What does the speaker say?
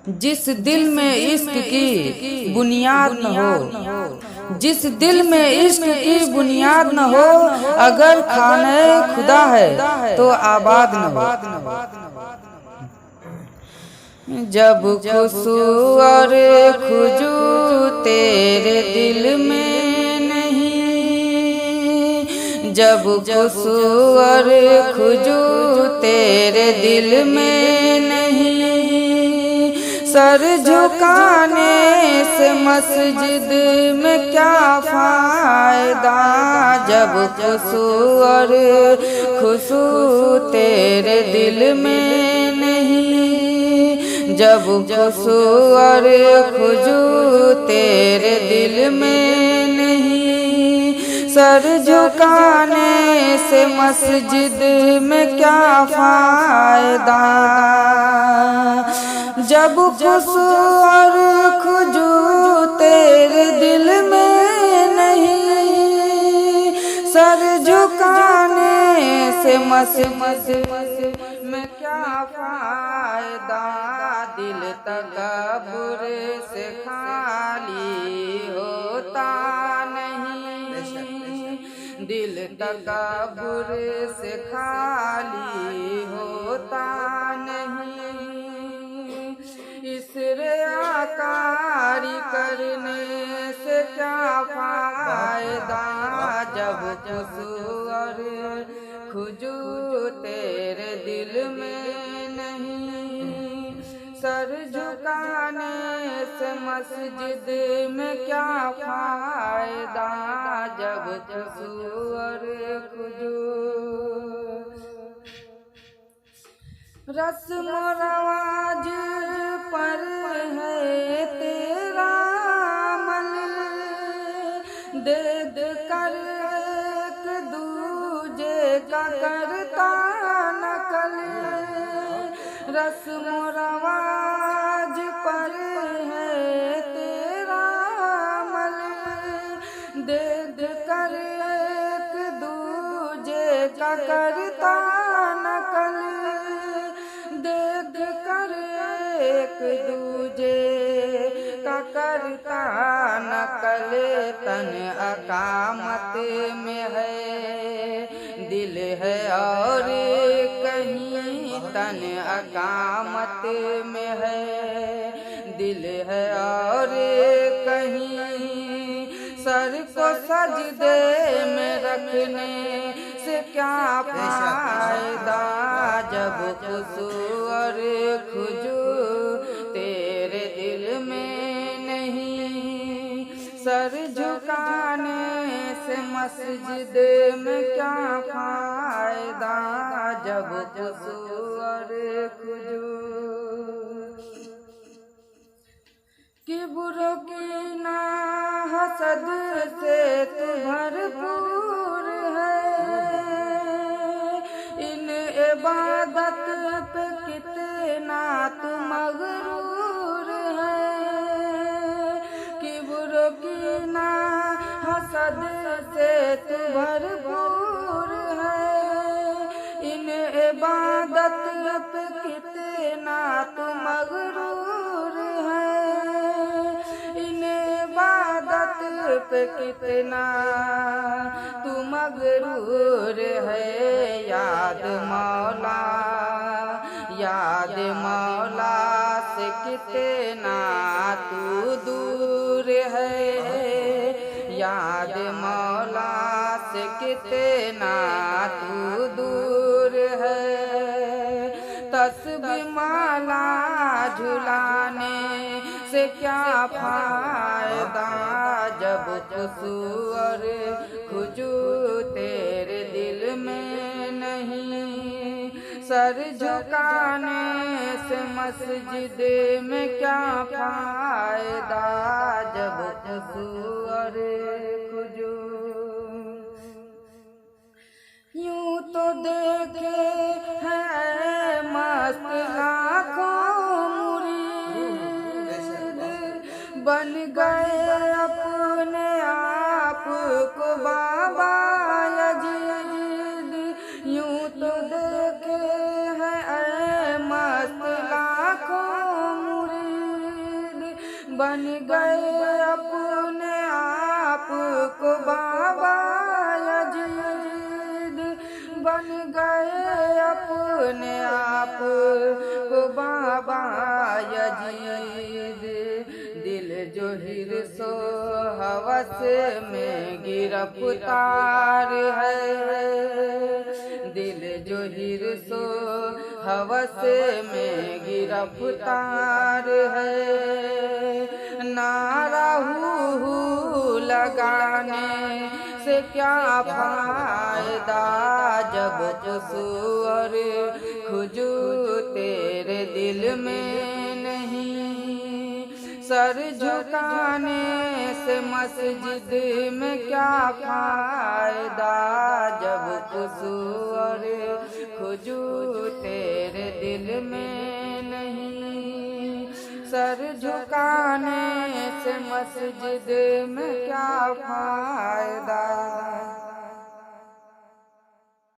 जिस दिल में इश्क की बुनियाद न हो, जिस दिल में इश्क की बुनियाद न हो, अगर खाने खुदा है तो आबाद न हो। जब खुशू और खुजू तेरे दिल में नहीं, जब खुशू और खुजू तेरे दिल में नहीं, सर झुकाने से मस्जिद में क्या फायदा। जब खुशू और खुशू तेरे दिल में नहीं, जब खुशू और खुजू तेरे दिल में नहीं, सर झुकाने से मस्जिद में क्या फायदा। जब खुशू और खुजू तेरे दिल में नहीं, सर झुकाने से मस्जिद में क्या फायदा। दिल तकब्बुर से खाली होता नहीं, दिल तकब्बुर से खाली होता नहीं, इस रियाकारी करने से क्या फायदा। जब खुशू और खुजू तेरे दिल में नहीं, सर झुकाने से मस्जिद में क्या फायदा। जब खुशू और खुजू रस्म रवाज पर है तेरा अमल, देख कर एक दूजे का करता नकल। रस्म रवाज पर है तेरा अमल, देख कर एक दूजे का करता नकल, देख कर एक दूजे का करता नकल। तन अकामत में है, दिल है और कहीं, तन अकामत में है, दिल है और कहीं, सर को सजदे में रखने से क्या फायदा। जब खुशू और खुजू तेरे दिल में नहीं, सर झुकाने से मस्जिद में क्या फायदा। जब खुशू और खुजू किब्र की ना हसद से तू भरपूर है, इन इबादत पे कितना तू मगरूर है। किब्र की ना हसद से तू भरपूर है, इन इबादत पे कितना तू मगरूर है, इन इबादत पे कितना तू मगरूर है। याद मौला, याद मौला से कितना तू दूर है, याद मौला से कितना तू दूर है। तस्बीह माला झुलाने से क्या फायदा। जब खुशू और खुजू तेरे दिल में नहीं, सर झुकाने से मस्जिद में क्या फायदा। जब खुशू और खुजू यूं तो देखे है मस्त लाखों मुरीद, बन गए अपने आप को बाबा यजीद। यूं तो देखे है मस्त लाखों मुरीद, बन गए अपने आप को बाबा यजीद, बन गए अपने आप को बाबा यजीद। दिल जो हिर्सो हवस में गिरफ्तार है, दिल जो हिर्सो हवस में गिरफ्तार है। नारा हू लगाने से क्या फायदा जब कुसूर खुजू तेरे दिल में नहीं। सर झुकाने से मस्जिद में क्या फायदा जब कुसूर खुजू तेरे दिल में नहीं। सर झुकाने से मस्जिद में क्या फायदा।